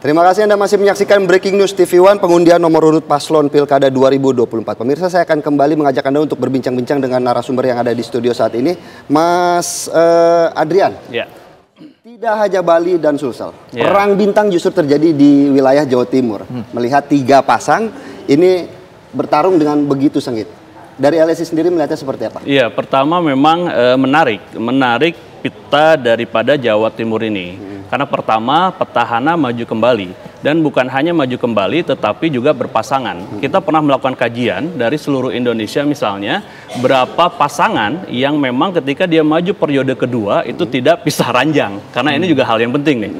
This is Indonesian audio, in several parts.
Terima kasih Anda masih menyaksikan Breaking News TV One, pengundian nomor urut paslon Pilkada 2024. Pemirsa, saya akan kembali mengajak Anda untuk berbincang-bincang dengan narasumber yang ada di studio saat ini. Mas Adrian, tidak hanya Bali dan Sulsel, perang bintang justru terjadi di wilayah Jawa Timur. Melihat 3 pasang ini bertarung dengan begitu sengit. Dari LSI sendiri melihatnya seperti apa? Iya, pertama memang menarik peta daripada Jawa Timur ini. Karena pertama, petahana maju kembali. Dan bukan hanya maju kembali, tetapi juga berpasangan. Kita pernah melakukan kajian dari seluruh Indonesia misalnya, berapa pasangan yang memang ketika dia maju periode kedua, itu tidak pisah ranjang. Karena ini juga hal yang penting nih.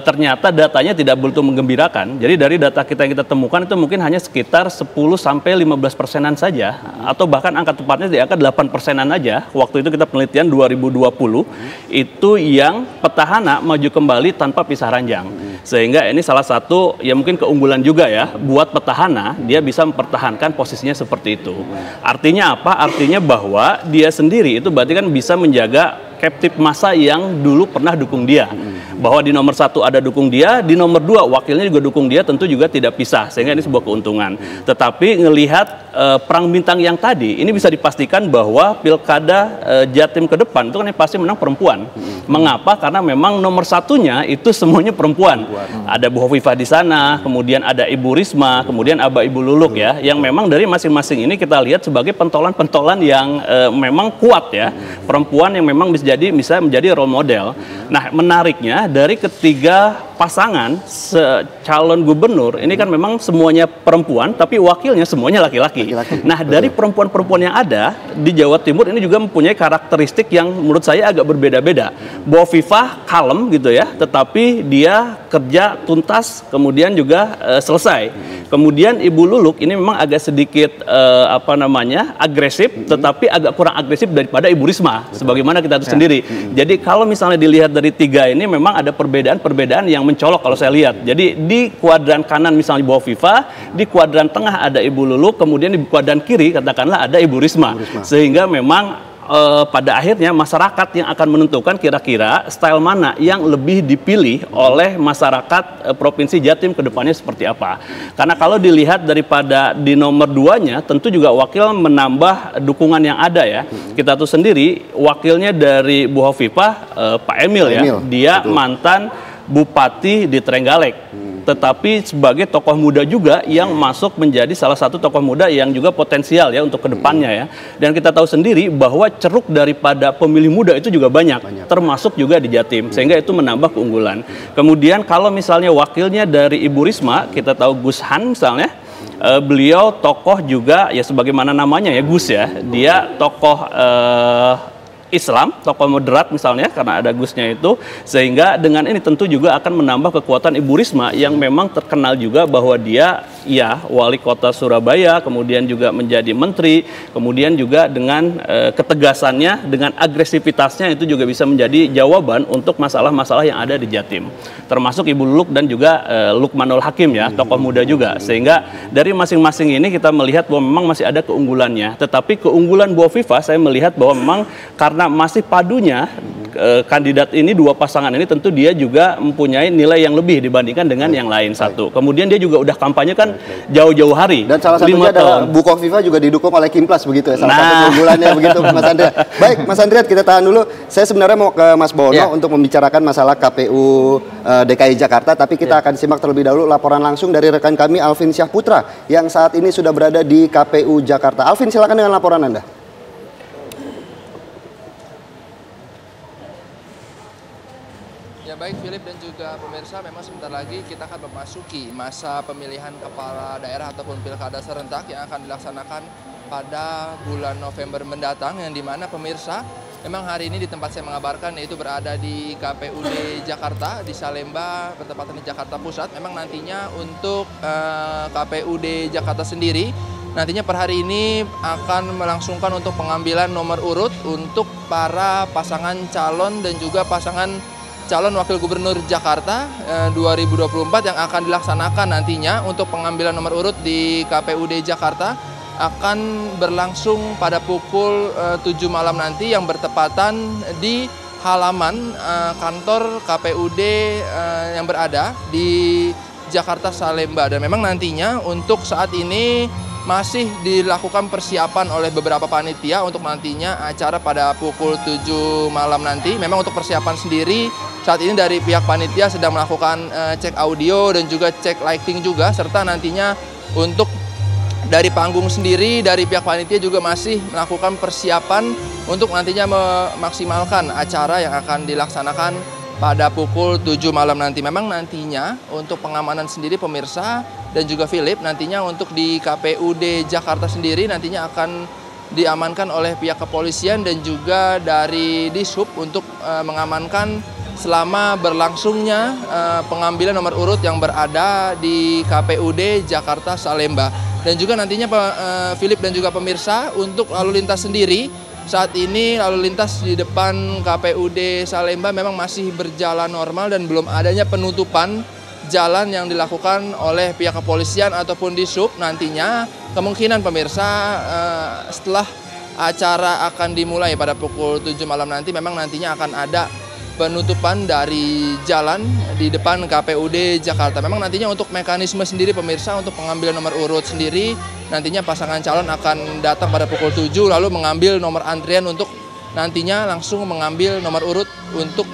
Ternyata datanya tidak begitu menggembirakan. Jadi dari data kita yang kita temukan itu mungkin hanya sekitar 10-15%-an saja. Atau bahkan angka tepatnya di angka 8%-an aja. Waktu itu kita penelitian 2020, itu yang petahana maju kembali tanpa pisah ranjang. Sehingga ini salah satu ya mungkin keunggulan juga ya buat petahana, dia bisa mempertahankan posisinya seperti itu. Artinya apa? Artinya bahwa dia sendiri itu berarti kan bisa menjaga captive massa yang dulu pernah dukung dia. Bahwa di nomor 1 ada dukung dia, di nomor 2 wakilnya juga dukung dia, tentu juga tidak pisah. Sehingga ini sebuah keuntungan. Tetapi ngelihat perang bintang yang tadi, ini bisa dipastikan bahwa pilkada Jatim ke depan itu kan yang pasti menang perempuan. Mengapa? Karena memang nomor 1-nya itu semuanya perempuan. Ada Bu Hovifah di sana, kemudian ada Ibu Risma, kemudian ada Ibu Luluk ya, yang memang dari masing-masing ini kita lihat sebagai pentolan-pentolan yang memang kuat ya. Perempuan yang memang bisa menjadi role model. Nah, menariknya dari ketiga pasangan calon gubernur ini kan memang semuanya perempuan, tapi wakilnya semuanya laki-laki. Nah, dari perempuan-perempuan yang ada di Jawa Timur ini juga mempunyai karakteristik yang menurut saya agak berbeda-beda. Bu Hovifah kalem gitu ya, tetapi dia kerja tuntas, kemudian juga selesai. Kemudian Ibu Luluk ini memang agak sedikit agresif, tetapi agak kurang agresif daripada Ibu Risma, sebagaimana kita tahu sendiri. Jadi kalau misalnya dilihat dari 3 ini memang ada perbedaan yang mencolok kalau saya lihat. Jadi di kuadran kanan misalnya Bu Hovifah, di kuadran tengah ada Ibu Luluk, kemudian di kuadran kiri katakanlah ada Ibu Risma. Sehingga memang pada akhirnya masyarakat yang akan menentukan kira-kira style mana yang lebih dipilih oleh masyarakat Provinsi Jatim ke depannya seperti apa. Karena kalau dilihat daripada di nomor 2-nya tentu juga wakil menambah dukungan yang ada ya. Kita tahu sendiri wakilnya dari Bu Hovifah Pak Emil ya. Dia mantan Bupati di Trenggalek. Tetapi sebagai tokoh muda juga yang masuk menjadi salah satu tokoh muda yang juga potensial ya untuk kedepannya ya. Dan kita tahu sendiri bahwa ceruk daripada pemilih muda itu juga banyak. Termasuk juga di Jatim, sehingga itu menambah keunggulan. Kemudian kalau misalnya wakilnya dari Ibu Risma, kita tahu Gus Han misalnya, beliau tokoh juga ya sebagaimana namanya ya Gus ya, dia tokoh Islam, tokoh moderat misalnya, karena ada Gusnya itu, sehingga dengan ini tentu juga akan menambah kekuatan Ibu Risma yang memang terkenal juga bahwa dia ya wali kota Surabaya, kemudian juga menjadi menteri, kemudian juga dengan ketegasannya, dengan agresivitasnya itu juga bisa menjadi jawaban untuk masalah-masalah yang ada di Jatim. Termasuk Ibu Luluk dan juga Lukmanul Hakim ya, tokoh muda juga. Sehingga dari masing-masing ini kita melihat bahwa memang masih ada keunggulannya. Tetapi keunggulan Bu Hovifah saya melihat bahwa memang karena masih padunya kandidat ini, 2 pasangan ini tentu dia juga mempunyai nilai yang lebih dibandingkan dengan yang lain satu. Kemudian dia juga udah kampanye kan jauh-jauh hari. Dan salah satunya adalah Bu Hovifah juga didukung oleh Kimplas begitu ya. Salah satu keunggulannya begitu Mas Andreat. Baik Mas Andreat, kita tahan dulu. Saya sebenarnya mau ke Mas Bono untuk membicarakan masalah KPU DKI Jakarta. Tapi kita akan simak terlebih dahulu laporan langsung dari rekan kami Alvin Syahputra yang saat ini sudah berada di KPU Jakarta. Alvin, silakan dengan laporan Anda. Ya baik Philip dan juga pemirsa, memang sebentar lagi kita akan memasuki masa pemilihan kepala daerah ataupun pilkada serentak yang akan dilaksanakan pada bulan November mendatang, yang dimana pemirsa memang hari ini di tempat saya mengabarkan yaitu berada di KPUD Jakarta di Salemba, bertepatan di Jakarta Pusat. Memang nantinya untuk KPUD Jakarta sendiri nantinya per hari ini akan melangsungkan untuk pengambilan nomor urut untuk para pasangan calon dan juga pasangan calon wakil gubernur Jakarta 2024 yang akan dilaksanakan nantinya. Untuk pengambilan nomor urut di KPUD Jakarta akan berlangsung pada pukul 7 malam nanti, yang bertepatan di halaman kantor KPUD yang berada di Jakarta Salemba. Dan memang nantinya untuk saat ini masih dilakukan persiapan oleh beberapa panitia untuk nantinya acara pada pukul 7 malam nanti. Memang untuk persiapan sendiri saat ini dari pihak panitia sedang melakukan cek audio dan juga cek lighting juga, serta nantinya untuk dari panggung sendiri, dari pihak panitia juga masih melakukan persiapan untuk nantinya memaksimalkan acara yang akan dilaksanakan pada pukul 7 malam nanti. Memang nantinya untuk pengamanan sendiri pemirsa dan juga Philip, nantinya untuk di KPUD Jakarta sendiri nantinya akan diamankan oleh pihak kepolisian dan juga dari Dishub untuk mengamankan selama berlangsungnya pengambilan nomor urut yang berada di KPUD Jakarta Salemba. Dan juga nantinya Philip dan juga pemirsa untuk lalu lintas sendiri, saat ini lalu lintas di depan KPUD Salemba memang masih berjalan normal dan belum adanya penutupan jalan yang dilakukan oleh pihak kepolisian ataupun Dishub. Nantinya kemungkinan pemirsa setelah acara akan dimulai pada pukul 7 malam nanti memang nantinya akan ada penutupan dari jalan di depan KPUD Jakarta. Memang nantinya untuk mekanisme sendiri pemirsa untuk pengambilan nomor urut sendiri nantinya pasangan calon akan datang pada pukul 7 lalu mengambil nomor antrian untuk nantinya langsung mengambil nomor urut untuk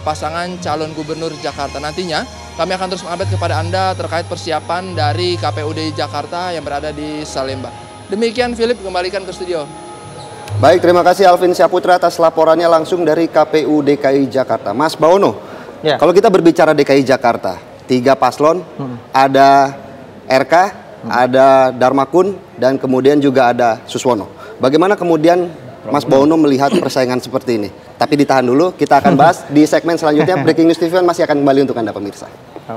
pasangan calon gubernur Jakarta. Nantinya kami akan terus mengupdate kepada Anda terkait persiapan dari KPUD Jakarta yang berada di Salemba. Demikian Philip, kembalikan ke studio. Baik, terima kasih Alvin Syahputra atas laporannya langsung dari KPU DKI Jakarta. Mas Bawono, Ya. kalau kita berbicara DKI Jakarta, 3 paslon, ada RK, ada Darmakun, dan kemudian juga ada Suswono. Bagaimana kemudian Mas Bawono melihat persaingan seperti ini? Tapi ditahan dulu, kita akan bahas di segmen selanjutnya. Breaking News TV masih akan kembali untuk Anda pemirsa.